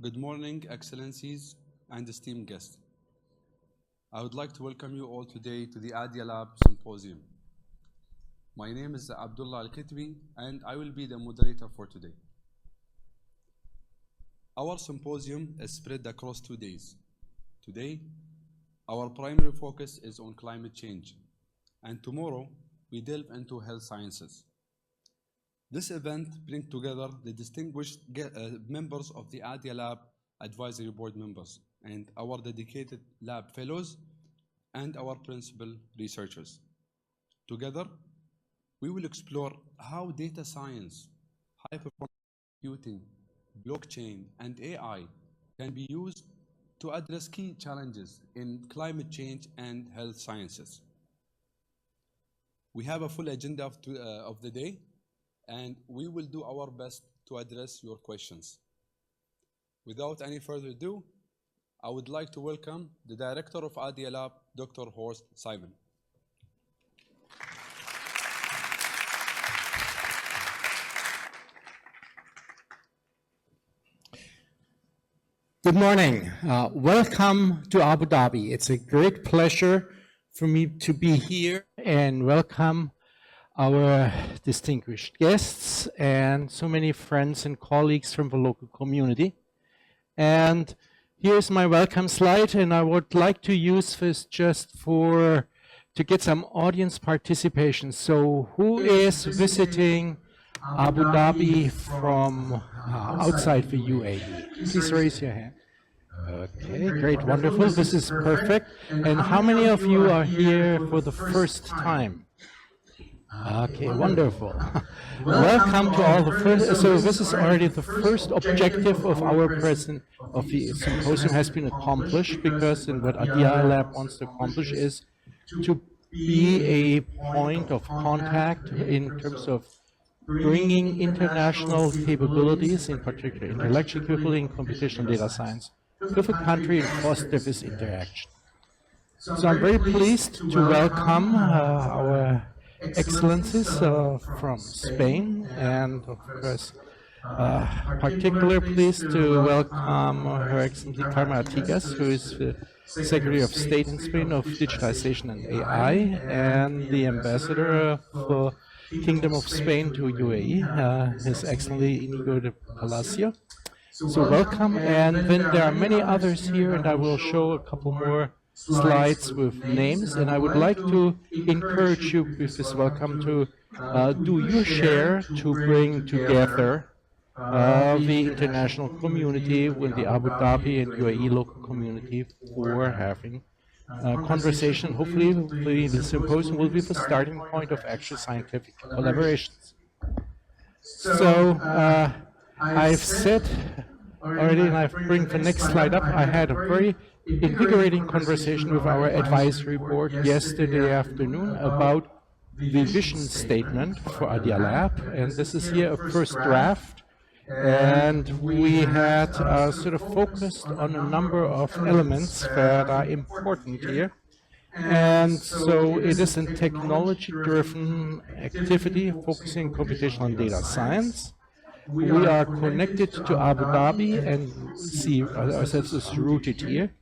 Good morning, Excellencies and esteemed guests. I would like to welcome you all today to the ADIA Lab Symposium. My name is Abdullah Al-Kitwi, and I will be the moderator for today. Our symposium is spread across 2 days. Today, our primary focus is on climate change, and tomorrow, we delve into health sciences. This event brings together the distinguished members of the ADIA Lab Advisory Board members and our dedicated lab fellows and our principal researchers. Together, we will explore how data science, high-performance computing, blockchain, and AI can be used to address key challenges in climate change and health sciences. We have a full agenda of the day, and we will do our best to address your questions. Without any further ado, I would like to welcome the Director of ADIA Lab, Dr. Horst Simon. Good morning. Welcome to Abu Dhabi. It's a great pleasure for me to be here and welcome our distinguished guests and so many friends and colleagues from the local community. And here's my welcome slide, and I would like to use this just to get some audience participation. So who is visiting Abu Dhabi from outside the UAE? Please raise your hand. Okay, great, wonderful. This is perfect. And how many of you are here for the first time? Okay, wonderful. Welcome to all the first. So this is already the first objective of our of the symposium has been accomplished, because what ADIA Lab wants to accomplish is to be a point of contact in terms of bringing international capabilities, in particular intellectual capability in computational data science, to the country and foster this interaction. So I'm very pleased to welcome our Excellencies from Spain, and of course, particularly pleased to welcome Her Excellency Carmen Artigas, who is the Secretary of State in Spain of Digitalization and AI, and the Ambassador of Kingdom of Spain to UAE, His Excellency Inigo de Palacio. So welcome, and then there are many others here, and I will show a couple more slides with names, and I would like to encourage you with this welcome to do your share to bring together the international community with the Abu Dhabi and UAE local community for having a conversation. Hopefully the symposium will be the starting point of actual scientific collaborations. So I've said already, and I bring the next slide up, I had a very invigorating conversation with our advisory board yesterday afternoon about the vision statement for ADIA Lab, and this is here a first draft, and we had sort of focused on a number of elements that are important here. And so it is a technology-driven activity focusing on computational and data science. We are connected to Abu Dhabi and see ourselves as rooted here.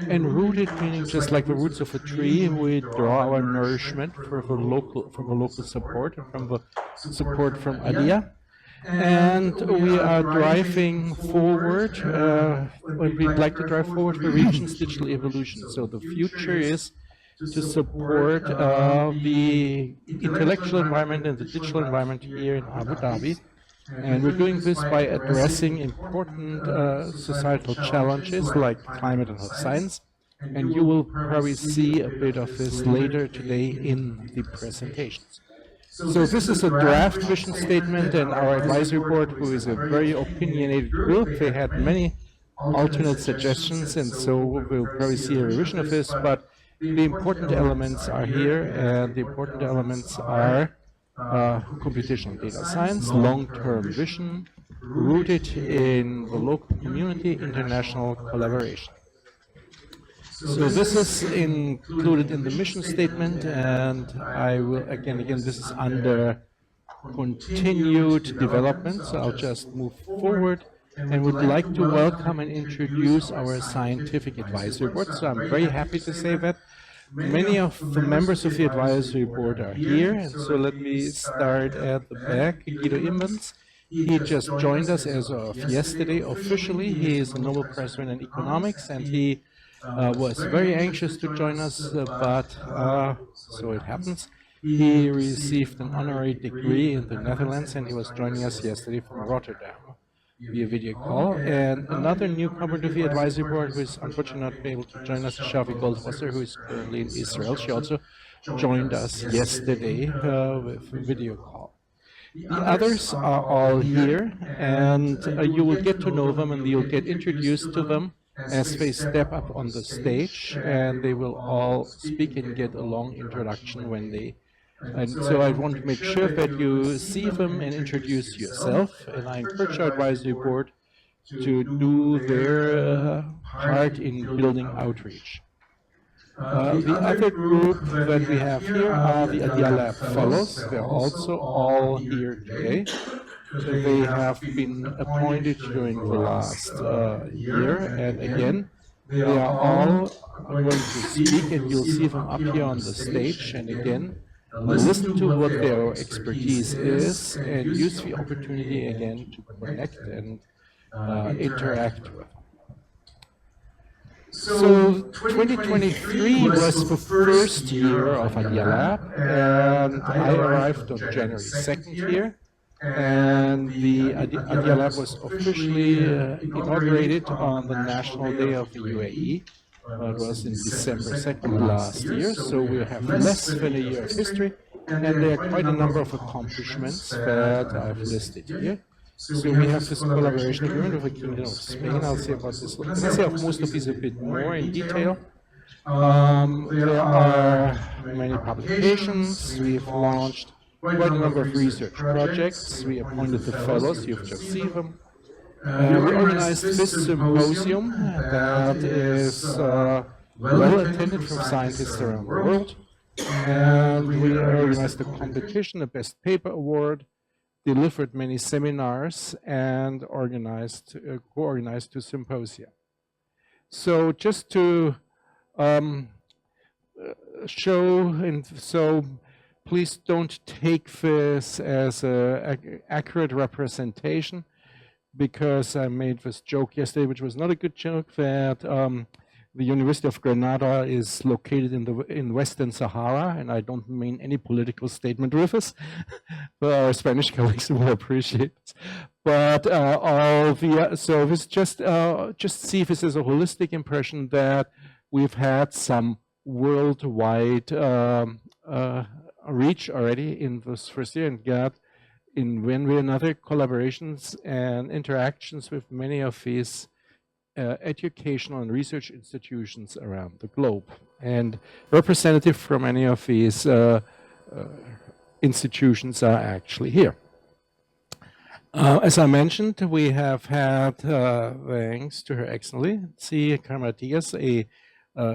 And rooted meaning just like the roots of a tree, we draw our nourishment from the local support, from the support from ADIA. And we are driving forward, we'd like to drive forward the region's digital evolution. So the future is to support the intellectual environment and the digital environment here in Abu Dhabi. And we're doing this by addressing important societal challenges like climate and health science. And you will probably see a bit of this later today in the presentations. So this is a draft vision statement, and our advisory board, who is a very opinionated group, they had many alternate suggestions, and so we'll probably see a revision of this, but the important elements are here, and the important elements are computational data science, long-term vision, rooted in the local community, international collaboration. So this is included in the mission statement, and I will, again, this is under continued development, so I'll just move forward and would like to welcome and introduce our scientific advisory board. So I'm very happy to say that many of the members of the advisory board are here, and so let me start at the back. Guido Imbens, he just joined us as of yesterday officially. He is a Nobel Prize winner in economics, and he was very anxious to join us, but so it happens. He received an honorary degree in the Netherlands, and he was joining us yesterday from Rotterdam via video call. And another newcomer to the advisory board who is unfortunately not able to join us is Shafi Goldwasser, who is currently in Israel. She also joined us yesterday with a video call. The others are all here, and you will get to know them and you'll get introduced to them as they step up on the stage, and they will all speak and get a long introduction when they. And so I want to make sure that you see them and introduce yourself, and I encourage our advisory board to do their part in building outreach. The other group that we have here are the ADIA Lab Fellows. They're also all here today. So they have been appointed during the last year, and again, they are all going to speak, and you'll see them up here on the stage, and again, listen to what their expertise is, and use the opportunity again to connect and interact with. So 2023 was the first year of ADIA Lab, and I arrived on January 2nd here, and the ADIA Lab was officially inaugurated on the National Day of the UAE. It was in December 2nd last year, so we have less than a year of history, and there are quite a number of accomplishments that I've listed here. So we have this collaboration agreement with the Kingdom of Spain. I'll say about this. I'll say of most of these a bit more in detail. There are many publications. We've launched quite a number of research projects. We appointed the fellows. You've just seen them. We organized this symposium that is well attended from scientists around the world. And we organized a competition, a Best Paper Award, delivered many seminars, and co-organized two symposia. So just to show, and so please don't take this as an accurate representation, because I made this joke yesterday, which was not a good joke, that the University of Granada is located in Western Sahara, and I don't mean any political statement with this, but our Spanish colleagues will appreciate this. But so this just see this as a holistic impression that we've had some worldwide reach already in this first year, and got in one way or another collaborations and interactions with many of these educational and research institutions around the globe. And representatives from many of these institutions are actually here. As I mentioned, we have had, thanks to Her Excellency Carmen Diaz, a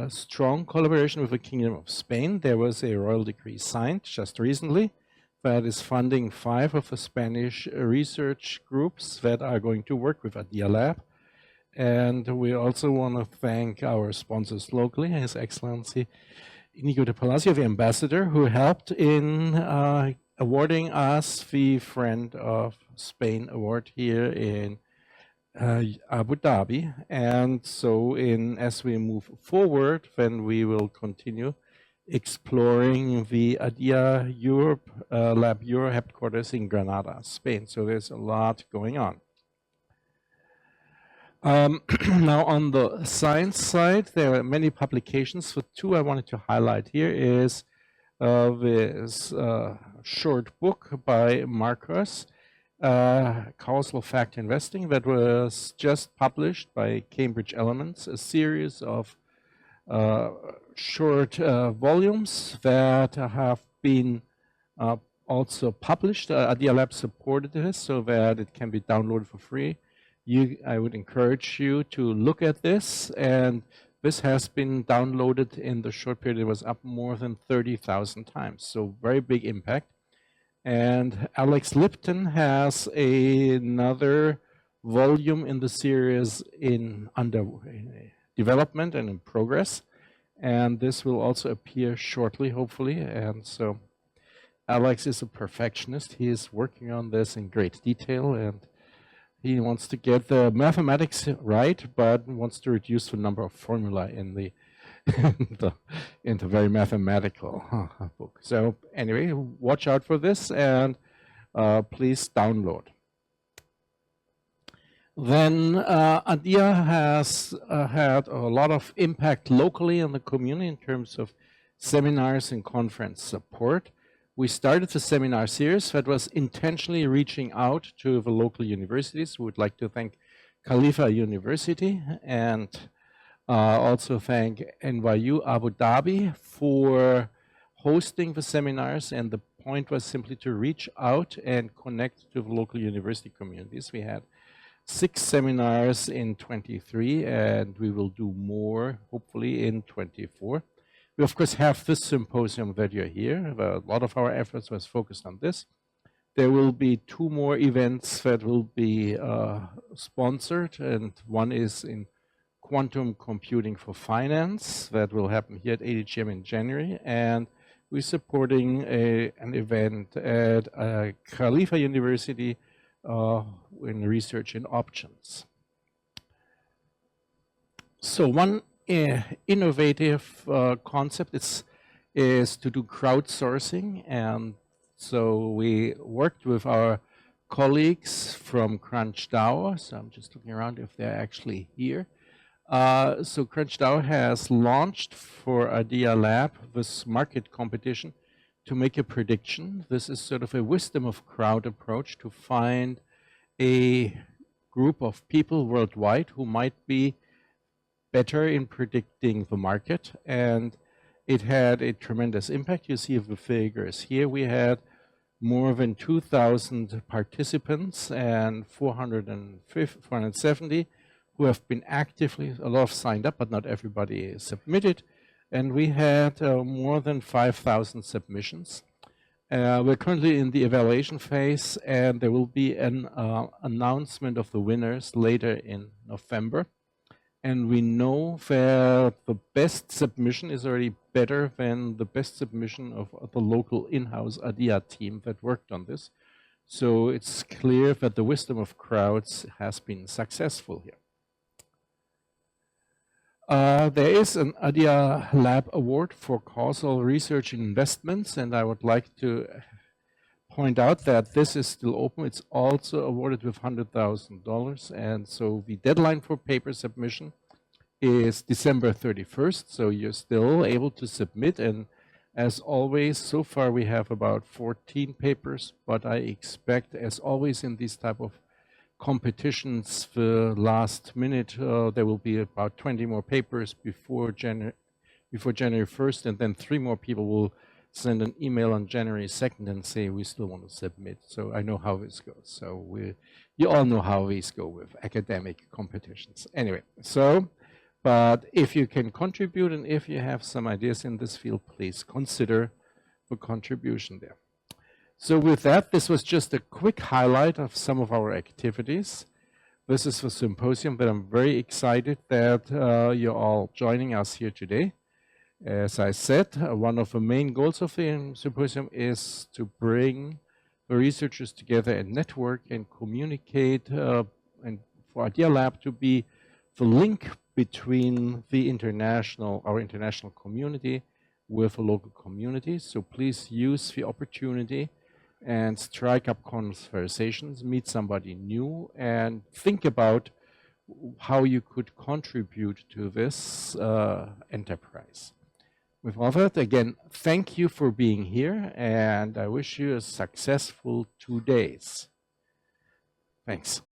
strong collaboration with the Kingdom of Spain. There was a royal decree signed just recently that is funding 5 of the Spanish research groups that are going to work with ADIA Lab. And we also want to thank our sponsors locally, His Excellency Inigo de Palacio, the ambassador, who helped in awarding us the Friend of Spain Award here in Abu Dhabi. And so as we move forward, then we will continue exploring the ADIA Lab Europe headquarters in Granada, Spain. So there's a lot going on. Now on the science side, there are many publications. The 2 I wanted to highlight here is this short book by Marcos, Causal Fact Investing, that was just published by Cambridge Elements, a series of short volumes that have been also published. ADIA Lab supported this so that it can be downloaded for free. I would encourage you to look at this, and this has been downloaded in the short period. It was up more than 30,000 times, so very big impact. And Alex Lipton has another volume in the series under development and in progress. And this will also appear shortly, hopefully. And so Alex is a perfectionist. He is working on this in great detail, and he wants to get the mathematics right, but wants to reduce the number of formula in the into very mathematical book. So anyway, watch out for this, and please download. Then ADIA has had a lot of impact locally in the community in terms of seminars and conference support. We started the seminar series that was intentionally reaching out to the local universities. We would like to thank Khalifa University and also thank NYU Abu Dhabi for hosting the seminars. And the point was simply to reach out and connect to the local university communities. We had 6 seminars in 23, and we will do more, hopefully, in 24. We, of course, have this symposium that you're here. A lot of our efforts was focused on this. There will be 2 more events that will be sponsored, and one is in quantum computing for finance. That will happen here at ADGM in January, and we're supporting an event at Khalifa University in research in options. So one innovative concept is to do crowdsourcing, and so we worked with our colleagues from CrunchDAO. So I'm just looking around if they're actually here. So CrunchDAO has launched for ADIA Lab this market competition to make a prediction. This is sort of a wisdom of crowd approach to find a group of people worldwide who might be better in predicting the market, and it had a tremendous impact. You see the figures here. We had more than 2,000 participants and 470 who have been actively, a lot of signed up, but not everybody submitted. And we had more than 5,000 submissions. We're currently in the evaluation phase, and there will be an announcement of the winners later in November. And we know that the best submission is already better than the best submission of the local in-house ADIA team that worked on this. So it's clear that the wisdom of crowds has been successful here. There is an ADIA Lab Award for causal research and investments, and I would like to point out that this is still open. It's also awarded with $100,000, and so the deadline for paper submission is December 31st, so you're still able to submit. And as always, so far we have about 14 papers, but I expect, as always in these type of competitions, the last minute, there will be about 20 more papers before January 1st, and then 3 more people will send an email on January 2nd and say we still want to submit. So I know how this goes. So you all know how these go with academic competitions. Anyway, so, but if you can contribute and if you have some ideas in this field, please consider the contribution there. So with that, this was just a quick highlight of some of our activities. This is the symposium that I'm very excited that you're all joining us here today. As I said, one of the main goals of the symposium is to bring the researchers together and network and communicate, and for ADIA Lab to be the link between the our international community with the local community. So please use the opportunity and strike up conversations, meet somebody new, and think about how you could contribute to this enterprise. With all that, again, thank you for being here, and I wish you a successful 2 days. Thanks.